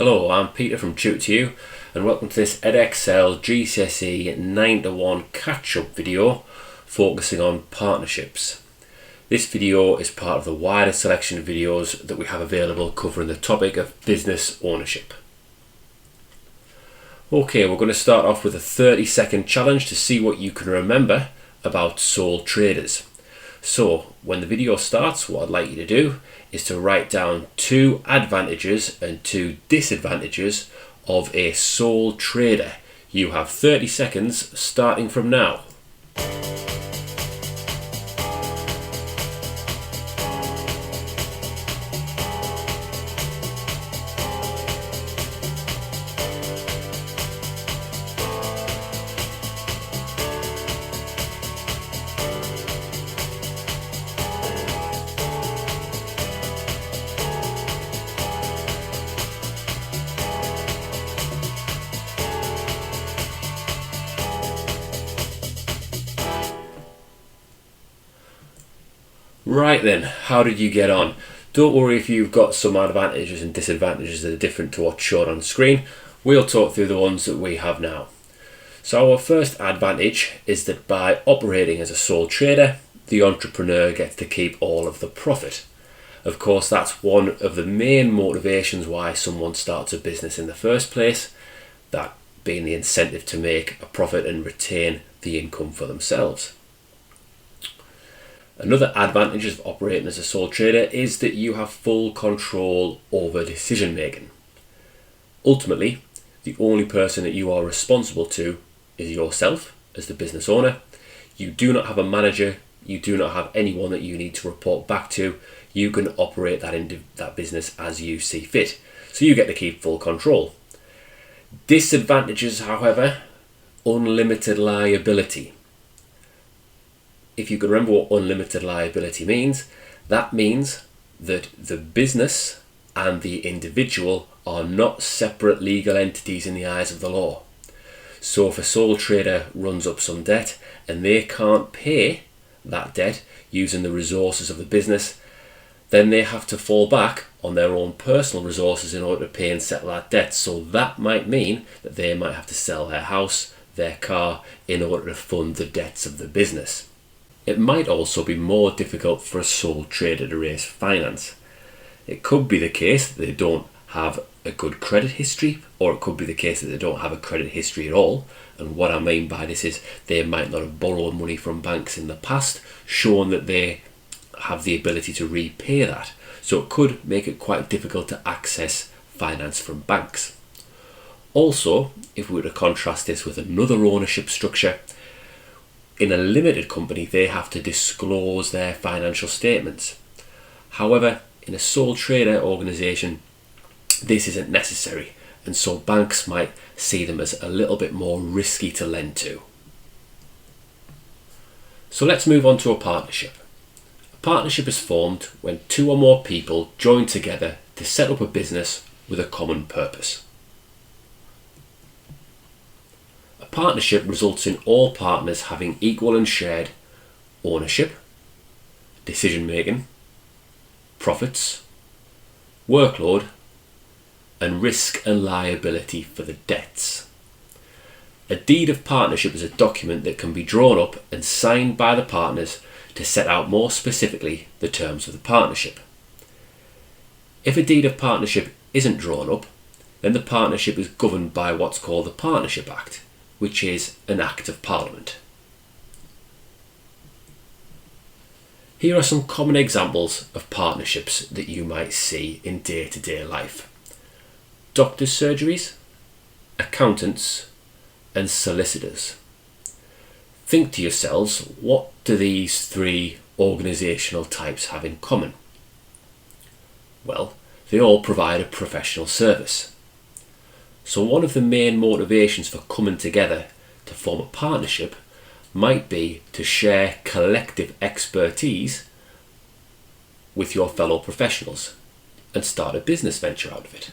Hello, I'm Peter from Tutor2You and welcome to this Edexcel GCSE 9-to-1 catch-up video focusing on partnerships. This video is part of the wider selection of videos that we have available covering the topic of business ownership. Okay, we're going to start off with a 30-second challenge to see what you can remember about sole traders. So when the video starts, what I'd like you to do is to write down 2 advantages and 2 disadvantages of a sole trader. You have 30 seconds starting from now. Right then, how did you get on? Don't worry if you've got some advantages and disadvantages that are different to what's shown on the screen. We'll talk through the ones that we have now. So our first advantage is that by operating as a sole trader, the entrepreneur gets to keep all of the profit. Of course, that's one of the main motivations why someone starts a business in the first place, that being the incentive to make a profit and retain the income for themselves. Another advantage of operating as a sole trader is that you have full control over decision making. Ultimately, the only person that you are responsible to is yourself as the business owner. You do not have a manager, you do not have anyone that you need to report back to. You can operate that business as you see fit. So you get to keep full control. Disadvantages, however, unlimited liability. If you can remember what unlimited liability means, that means that the business and the individual are not separate legal entities in the eyes of the law. So if a sole trader runs up some debt and they can't pay that debt using the resources of the business, then they have to fall back on their own personal resources in order to pay and settle that debt. So that might mean that they might have to sell their house, their car, in order to fund the debts of the business. It might also be more difficult for a sole trader to raise finance. It could be the case that they don't have a good credit history, or it could be the case that they don't have a credit history at all. And what I mean by this is they might not have borrowed money from banks in the past, showing that they have the ability to repay that. So it could make it quite difficult to access finance from banks. Also, if we were to contrast this with another ownership structure, in a limited company, they have to disclose their financial statements. However, in a sole trader organisation, this isn't necessary, and so banks might see them as a little bit more risky to lend to. So let's move on to a partnership. A partnership is formed when 2 or more people join together to set up a business with a common purpose. Partnership results in all partners having equal and shared ownership, decision making, profits, workload, and risk and liability for the debts. A deed of partnership is a document that can be drawn up and signed by the partners to set out more specifically the terms of the partnership. If a deed of partnership isn't drawn up, then the partnership is governed by what's called the Partnership Act, which is an Act of Parliament. Here are some common examples of partnerships that you might see in day-to-day life. Doctors' surgeries, accountants, and solicitors. Think to yourselves, what do these 3 organisational types have in common? Well, they all provide a professional service. So one of the main motivations for coming together to form a partnership might be to share collective expertise with your fellow professionals and start a business venture out of it.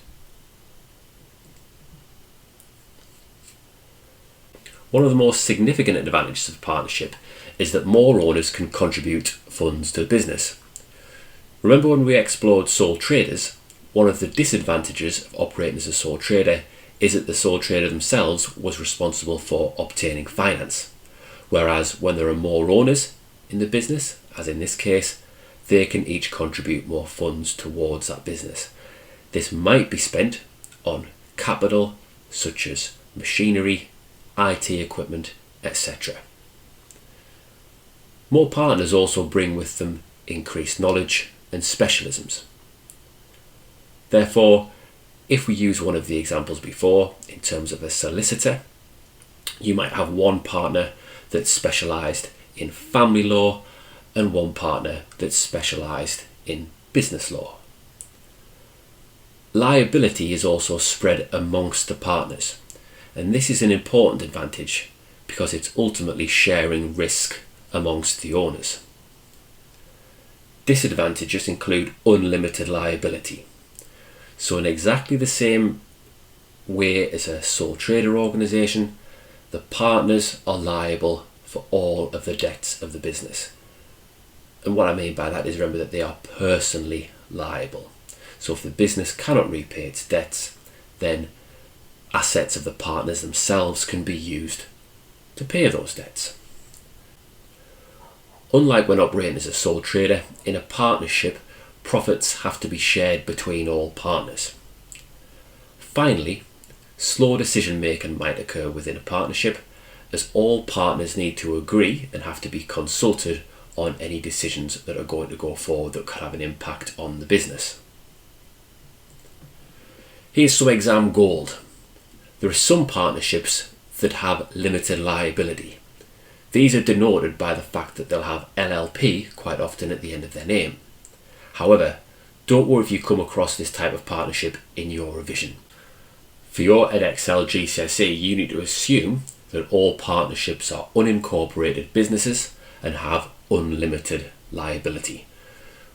One of the most significant advantages of partnership is that more owners can contribute funds to the business. Remember when we explored sole traders, One of the disadvantages of operating as a sole trader is that the sole trader themselves was responsible for obtaining finance, whereas when there are more owners in the business, as in this case, they can each contribute more funds towards that business. This might be spent on capital such as machinery, IT equipment, etc. More partners also bring with them increased knowledge and specialisms. Therefore, if we use one of the examples before, in terms of a solicitor, you might have one partner that's specialised in family law and one partner that's specialised in business law. Liability is also spread amongst the partners, and this is an important advantage because it's ultimately sharing risk amongst the owners. Disadvantages include unlimited liability. So in exactly the same way as a sole trader organisation, the partners are liable for all of the debts of the business. And what I mean by that is, remember that they are personally liable. So if the business cannot repay its debts, then assets of the partners themselves can be used to pay those debts. Unlike when operating as a sole trader, in a partnership, profits have to be shared between all partners. Finally, slow decision making might occur within a partnership, as all partners need to agree and have to be consulted on any decisions that are going to go forward that could have an impact on the business. Here's some exam gold. There are some partnerships that have limited liability. These are denoted by the fact that they'll have LLP quite often at the end of their name. However, don't worry if you come across this type of partnership in your revision. For your Edexcel GCSE, you need to assume that all partnerships are unincorporated businesses and have unlimited liability.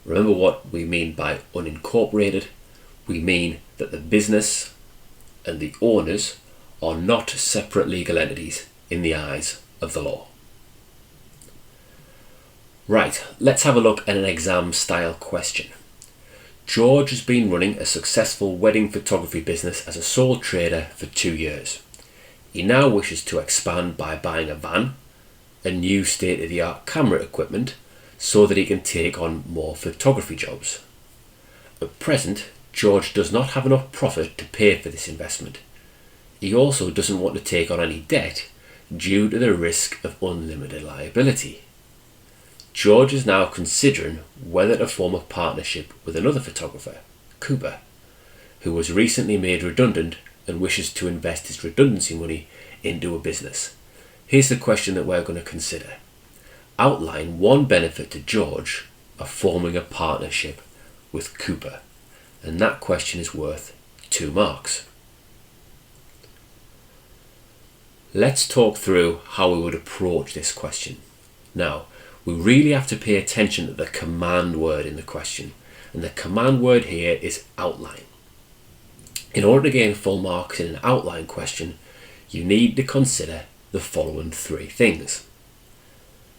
Remember what we mean by unincorporated. We mean that the business and the owners are not separate legal entities in the eyes of the law. Right, let's have a look at an exam style question. George has been running a successful wedding photography business as a sole trader for 2 years. He now wishes to expand by buying a van, a new state-of-the-art camera equipment, so that he can take on more photography jobs. At present, George does not have enough profit to pay for this investment. He also doesn't want to take on any debt due to the risk of unlimited liability. George is now considering whether to form a partnership with another photographer, Cooper, who was recently made redundant and wishes to invest his redundancy money into a business. Here's the question that we're going to consider. Outline one benefit to George of forming a partnership with Cooper. And that question is worth 2 marks. Let's talk through how we would approach this question. Now, we really have to pay attention to the command word in the question, and the command word here is outline. In order to gain full marks in an outline question, you need to consider the following 3 things.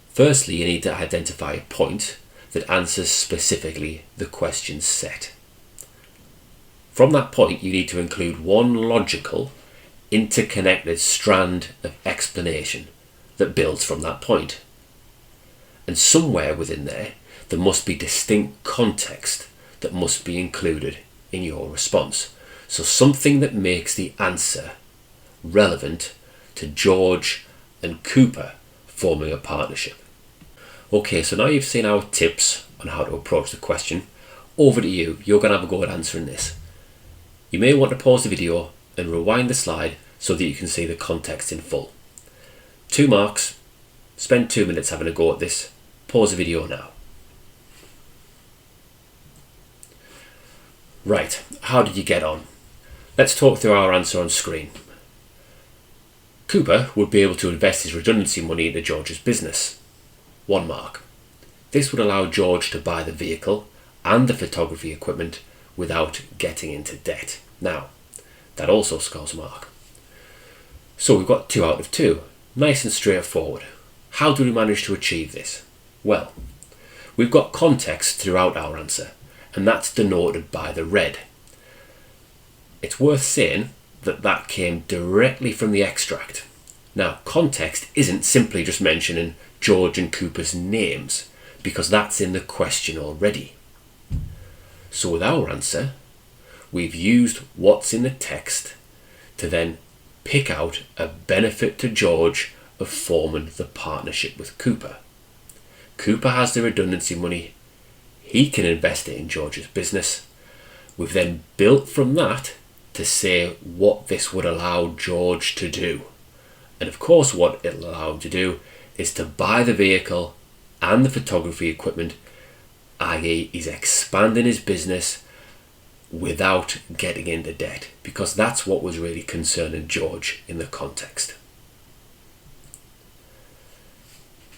Firstly, you need to identify a point that answers specifically the question set. From that point, you need to include one logical, interconnected strand of explanation that builds from that point. And somewhere within there must be distinct context that must be included in your response. So something that makes the answer relevant to George and Cooper forming a partnership. Okay, so now you've seen our tips on how to approach the question. Over to you. You're going to have a go at answering this. You may want to pause the video and rewind the slide so that you can see the context in full. 2 marks. Spend 2 minutes having a go at this. Pause the video now. Right, how did you get on? Let's talk through our answer on screen. Cooper would be able to invest his redundancy money into George's business. 1 mark. This would allow George to buy the vehicle and the photography equipment without getting into debt. Now, that also scores a mark. So we've got 2 out of 2. Nice and straightforward. How do we manage to achieve this? Well, we've got context throughout our answer, and that's denoted by the red. It's worth saying that that came directly from the extract. Now, context isn't simply just mentioning George and Cooper's names, because that's in the question already. So with our answer, we've used what's in the text to then pick out a benefit to George of forming the partnership with Cooper. Cooper has the redundancy money. He can invest it in George's business. We've then built from that to say what this would allow George to do. And of course what it'll allow him to do is to buy the vehicle and the photography equipment, i.e. he's expanding his business without getting into debt, because that's what was really concerning George in the context.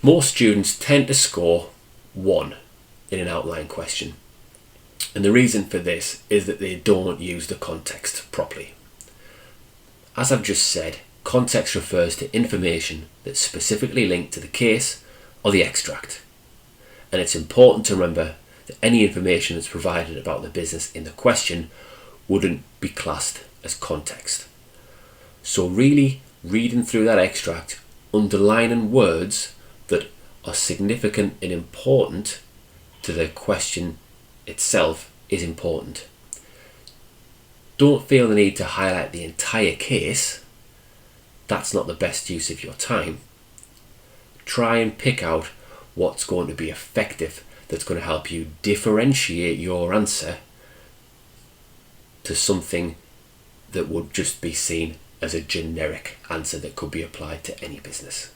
Most students tend to score 1 in an outline question, and the reason for this is that they don't use the context properly. As I've just said, context refers to information that's specifically linked to the case or the extract, and it's important to remember that any information that's provided about the business in the question wouldn't be classed as context. So really reading through that extract, underlining words that are significant and important to the question itself is important. Don't feel the need to highlight the entire case. That's not the best use of your time. Try and pick out what's going to be effective, that's going to help you differentiate your answer to something that would just be seen as a generic answer that could be applied to any business.